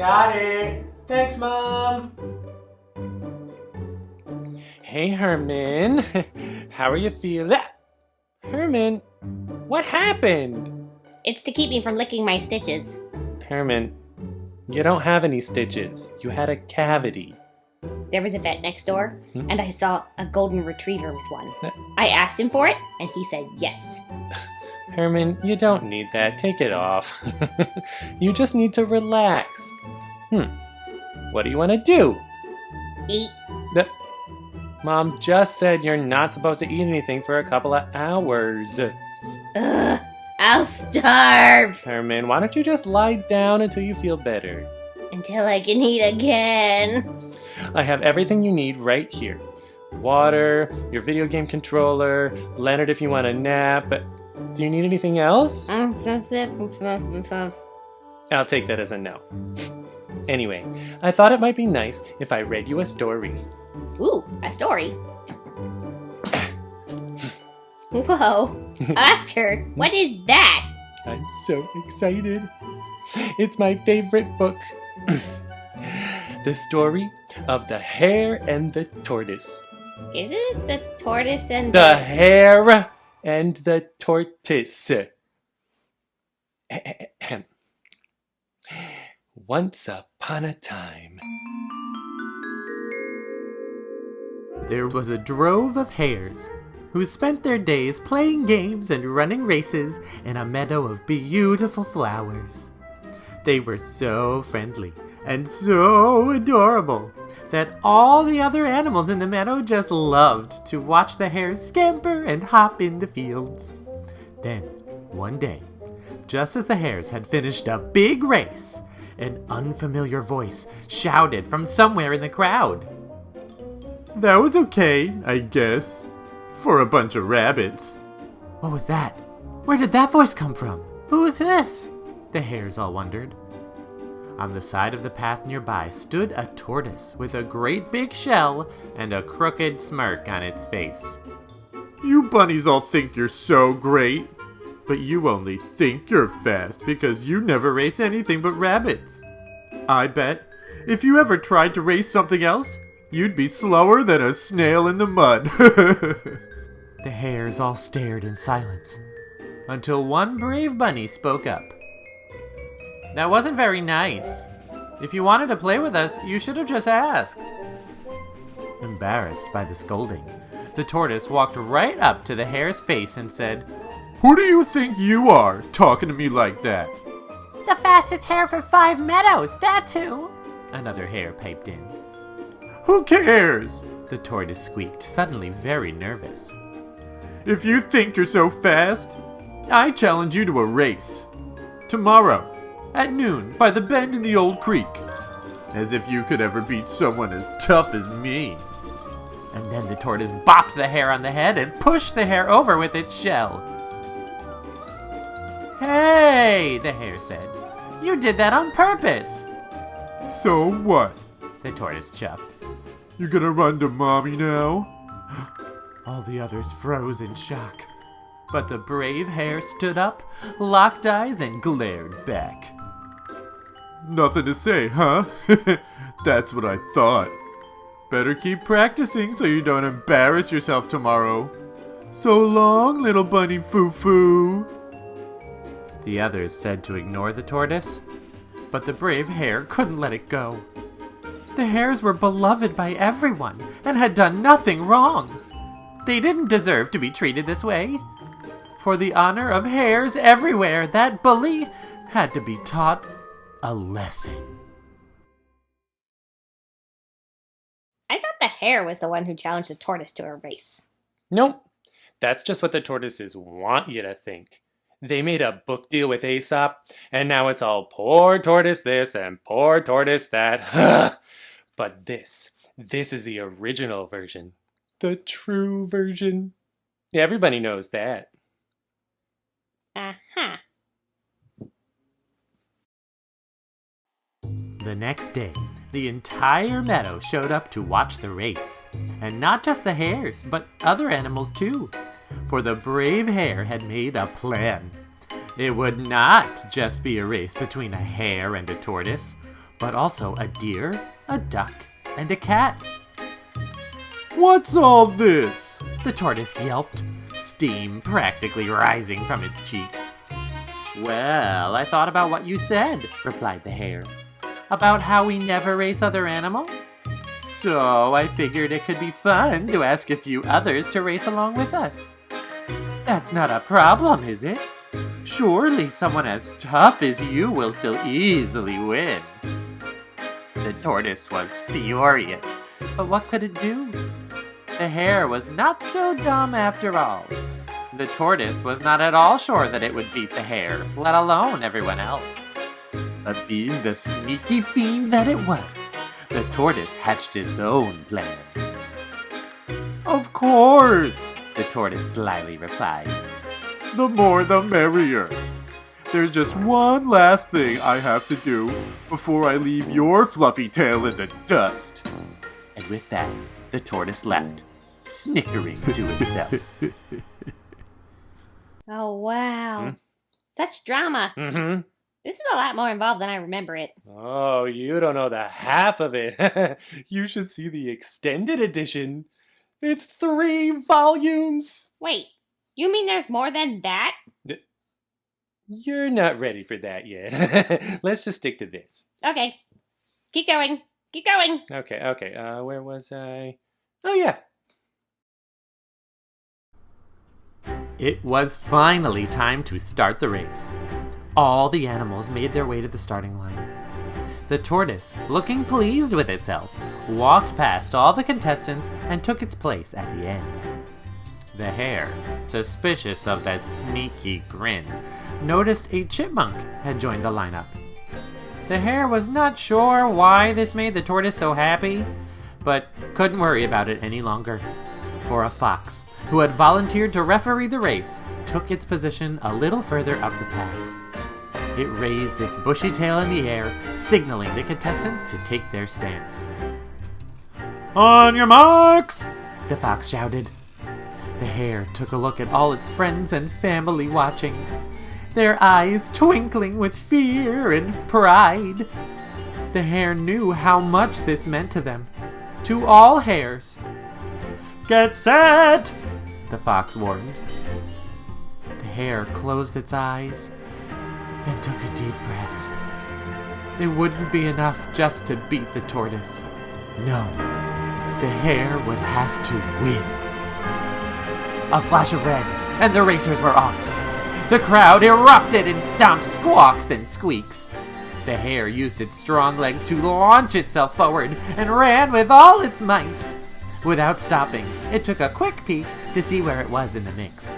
Got it. Thanks, Mom. Hey, Herman. How are you feeling? Herman, what happened? It's to keep me from licking my stitches. Herman, you don't have any stitches. You had a cavity. There was a vet next door, and I saw a golden retriever with one. I asked him for it, and he said yes. Herman, you don't need that. Take it off. You just need to relax. What do you want to do? Eat. Mom just said you're not supposed to eat anything for a couple of hours. Ugh, I'll starve. Herman, why don't you just lie down until you feel better? Until I can eat again. I have everything you need right here. Water, your video game controller, Leonard if you want a nap. Do you need anything else? I'll take that as a no. Anyway, I thought it might be nice if I read you a story. Ooh, a story? Whoa, Oscar, what is that? I'm so excited. It's my favorite book. The story of the hare and the tortoise. Is it the tortoise and The hare and the tortoise. Once upon a time, there was a drove of hares who spent their days playing games and running races in a meadow of beautiful flowers. They were so friendly and so adorable that all the other animals in the meadow just loved to watch the hares scamper and hop in the fields. Then, one day, just as the hares had finished a big race, an unfamiliar voice shouted from somewhere in the crowd. "That was okay, I guess, for a bunch of rabbits." What was that? Where did that voice come from? Who is this? The hares all wondered. On the side of the path nearby stood a tortoise with a great big shell and a crooked smirk on its face. "You bunnies all think you're so great, but you only think you're fast because you never race anything but rabbits. I bet if you ever tried to race something else, you'd be slower than a snail in the mud." The hares all stared in silence until one brave bunny spoke up. "That wasn't very nice. If you wanted to play with us, you should have just asked." Embarrassed by the scolding, the tortoise walked right up to the hare's face and said, "Who do you think you are, talking to me like that?" "The fastest hare for 5 meadows, that's who," another hare piped in. "Who cares?" the tortoise squeaked, suddenly very nervous. "If you think you're so fast, I challenge you to a race. Tomorrow, at noon, by the bend in the old creek. As if you could ever beat someone as tough as me." And then the tortoise bopped the hare on the head and pushed the hare over with its shell. "Hey," the hare said, "you did that on purpose." "So what?" the tortoise chuffed. "You gonna run to mommy now?" All the others froze in shock. But the brave hare stood up, locked eyes, and glared back. "Nothing to say, huh? That's what I thought. Better keep practicing so you don't embarrass yourself tomorrow. So long, little bunny foo-foo." The others said to ignore the tortoise, but the brave hare couldn't let it go. The hares were beloved by everyone and had done nothing wrong. They didn't deserve to be treated this way. For the honor of hares everywhere, that bully had to be taught a lesson. I thought the hare was the one who challenged the tortoise to a race. nope. That's just what the tortoises want you to think. They made a book deal with Aesop, and now it's all poor tortoise this and poor tortoise that. But this is the original version. The true version. Everybody knows that. Uh-huh. The next day, the entire meadow showed up to watch the race. And not just the hares, but other animals too. For the brave hare had made a plan. It would not just be a race between a hare and a tortoise, but also a deer, a duck, and a cat. What's all this? The tortoise yelped, steam practically rising from its cheeks. Well, I thought about what you said, replied the hare. About how we never race other animals? So I figured it could be fun to ask a few others to race along with us. That's not a problem, is it? Surely someone as tough as you will still easily win. The tortoise was furious, but what could it do? The hare was not so dumb after all. The tortoise was not at all sure that it would beat the hare, let alone everyone else. But being the sneaky fiend that it was, the tortoise hatched its own plan. Of course! The tortoise slyly replied. The more the merrier. There's just one last thing I have to do before I leave your fluffy tail in the dust. And with that, the tortoise left, snickering to himself. Oh, wow. Such drama. Mm-hmm. This is a lot more involved than I remember it. Oh, you don't know the half of it. You should see the extended edition. It's 3 volumes. Wait, you mean there's more than that? You're not ready for that yet. Let's just stick to this. Okay. Keep going. Keep going. Okay. Where was I? Oh, yeah. It was finally time to start the race. All the animals made their way to the starting line. The tortoise, looking pleased with itself, walked past all the contestants and took its place at the end. The hare, suspicious of that sneaky grin, noticed a chipmunk had joined the lineup. The hare was not sure why this made the tortoise so happy, but couldn't worry about it any longer, for a fox, who had volunteered to referee the race, took its position a little further up the path. It raised its bushy tail in the air, signaling the contestants to take their stance. On your marks! The fox shouted. The hare took a look at all its friends and family watching, their eyes twinkling with fear and pride. The hare knew how much this meant to them, to all hares. Get set! The fox warned. The hare closed its eyes and took a deep breath. It wouldn't be enough just to beat the tortoise. No, the hare would have to win. A flash of red, and the racers were off. The crowd erupted in stomps, squawks, and squeaks. The hare used its strong legs to launch itself forward and ran with all its might. Without stopping, it took a quick peek to see where it was in the mix.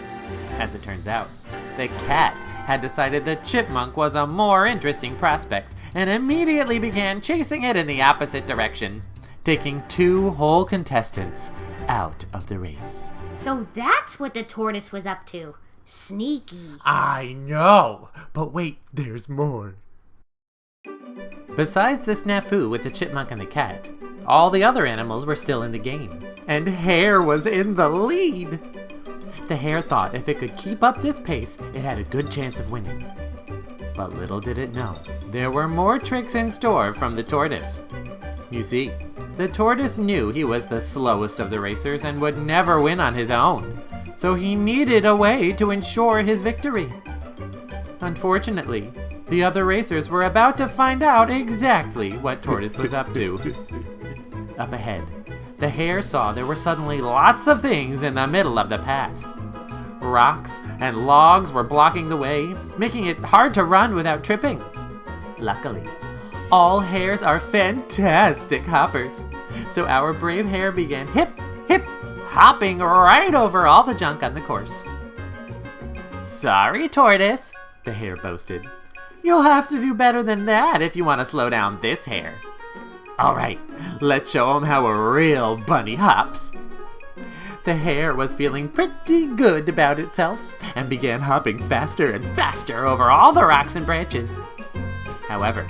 As it turns out, the cat had decided the chipmunk was a more interesting prospect and immediately began chasing it in the opposite direction, taking 2 whole contestants out of the race. So that's what the tortoise was up to. Sneaky. I know, but wait, there's more. Besides the snafu with the chipmunk and the cat, all the other animals were still in the game, and Hare was in the lead. The hare thought if it could keep up this pace, it had a good chance of winning. But little did it know, there were more tricks in store from the tortoise. You see, the tortoise knew he was the slowest of the racers and would never win on his own, so he needed a way to ensure his victory. Unfortunately, the other racers were about to find out exactly what Tortoise was up to. Up ahead, the hare saw there were suddenly lots of things in the middle of the path. Rocks and logs were blocking the way, making it hard to run without tripping. Luckily, all hares are fantastic hoppers, so our brave hare began hip, hip, hopping right over all the junk on the course. "Sorry, Tortoise," the hare boasted. "You'll have to do better than that if you want to slow down this hare." "All right, let's show him how a real bunny hops." The hare was feeling pretty good about itself and began hopping faster and faster over all the rocks and branches. However,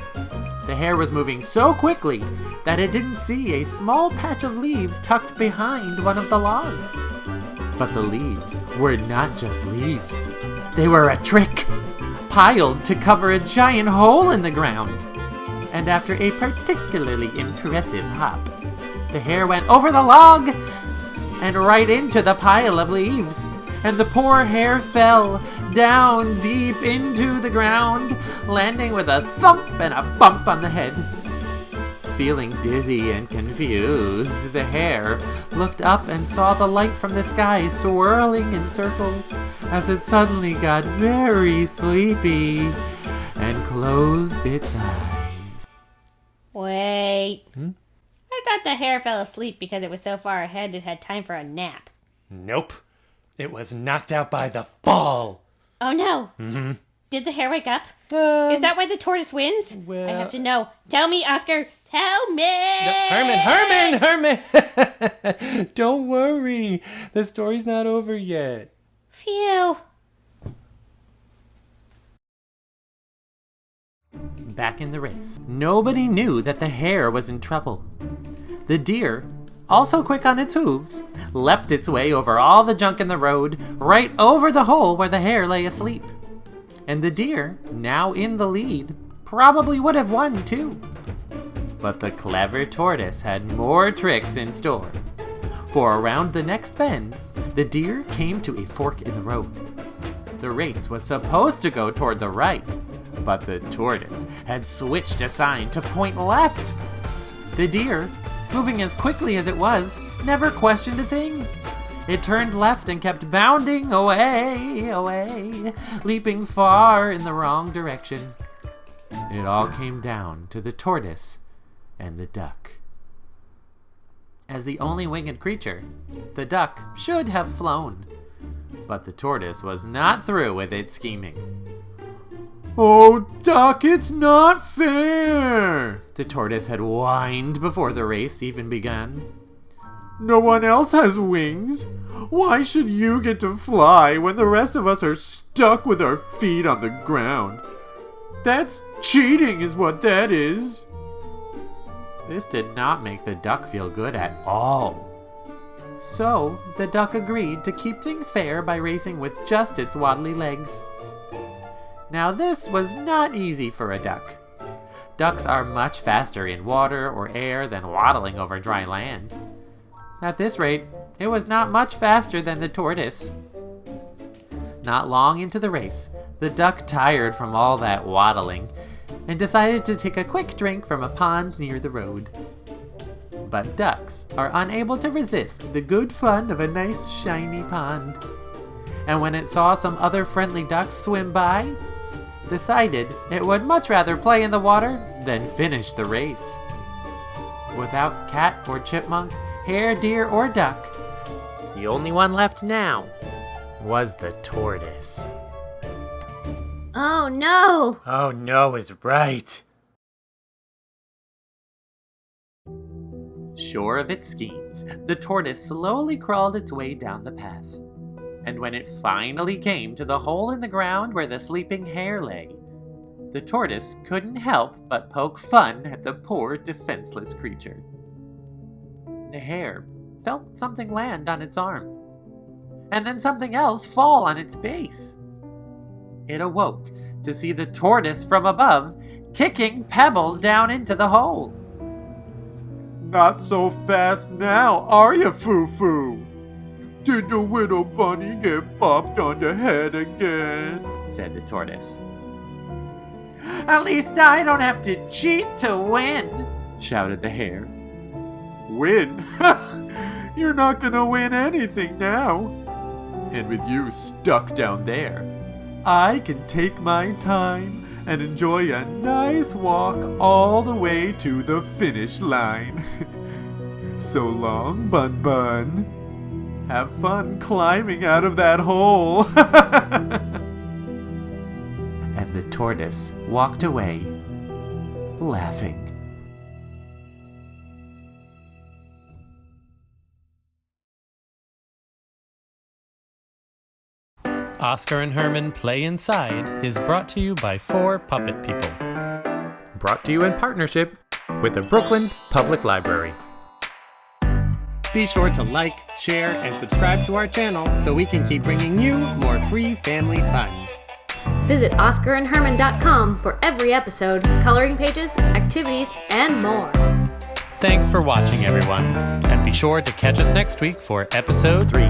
the hare was moving so quickly that it didn't see a small patch of leaves tucked behind one of the logs. But the leaves were not just leaves. They were a trick, piled to cover a giant hole in the ground. and after a particularly impressive hop, the hare went over the log and right into the pile of leaves, and the poor hare fell down deep into the ground, landing with a thump and a bump on the head. Feeling dizzy and confused, the hare looked up and saw the light from the sky swirling in circles as it suddenly got very sleepy and closed its eyes. Wait. I thought the hare fell asleep because it was so far ahead it had time for a nap. Nope. It was knocked out by the fall. Oh no. Mm-hmm. Did the hare wake up? Is that why the tortoise wins? well- I have to know. Tell me, Oscar. Tell me! Herman! Don't worry. The story's not over yet. Phew. Back in the race, nobody knew that the hare was in trouble. The deer, also quick on its hooves, leapt its way over all the junk in the road, right over the hole where the hare lay asleep. And the deer, now in the lead, probably would have won too. But the clever tortoise had more tricks in store. For around the next bend, the deer came to a fork in the road. The race was supposed to go toward the right, but the tortoise had switched a sign to point left. The deer, moving as quickly as it was, never questioned a thing. It turned left and kept bounding away, leaping far in the wrong direction. It all came down to the tortoise and the duck. As the only winged creature, the duck should have flown, but the tortoise was not through with its scheming. Oh, Duck, it's not fair! The tortoise had whined before the race even began. No one else has wings. Why should you get to fly when the rest of us are stuck with our feet on the ground? That's cheating is what that is. This did not make the duck feel good at all. So, the duck agreed to keep things fair by racing with just its waddly legs. Now this was not easy for a duck. Ducks are much faster in water or air than waddling over dry land. At this rate, it was not much faster than the tortoise. Not long into the race, the duck tired from all that waddling and decided to take a quick drink from a pond near the road. But ducks are unable to resist the good fun of a nice shiny pond. And when it saw some other friendly ducks swim by, decided it would much rather play in the water than finish the race. Without cat or chipmunk, hare, deer, or duck, the only one left now was the tortoise. Oh no! Oh no is right. Sure of its schemes, the tortoise slowly crawled its way down the path. And when it finally came to the hole in the ground where the sleeping hare lay, the tortoise couldn't help but poke fun at the poor defenseless creature. The hare felt something land on its arm, and then something else fall on its face. It awoke to see the tortoise from above, kicking pebbles down into the hole. Not so fast now, are ya, Foo-Foo? Did the widow bunny get bopped on the head again? Said the tortoise. At least I don't have to cheat to win, shouted the hare. Win? You're not gonna win anything now. And with you stuck down there, I can take my time and enjoy a nice walk all the way to the finish line. So long, Bun Bun. Have fun climbing out of that hole. And the tortoise walked away, laughing. Oscar and Herman Play Inside is brought to you by 4 puppet people. Brought to you in partnership with the Brooklyn Public Library. Be sure to like, share, and subscribe to our channel so we can keep bringing you more free family fun. Visit OscarandHerman.com for every episode, coloring pages, activities, and more. Thanks for watching, everyone. And be sure to catch us next week for episode 3.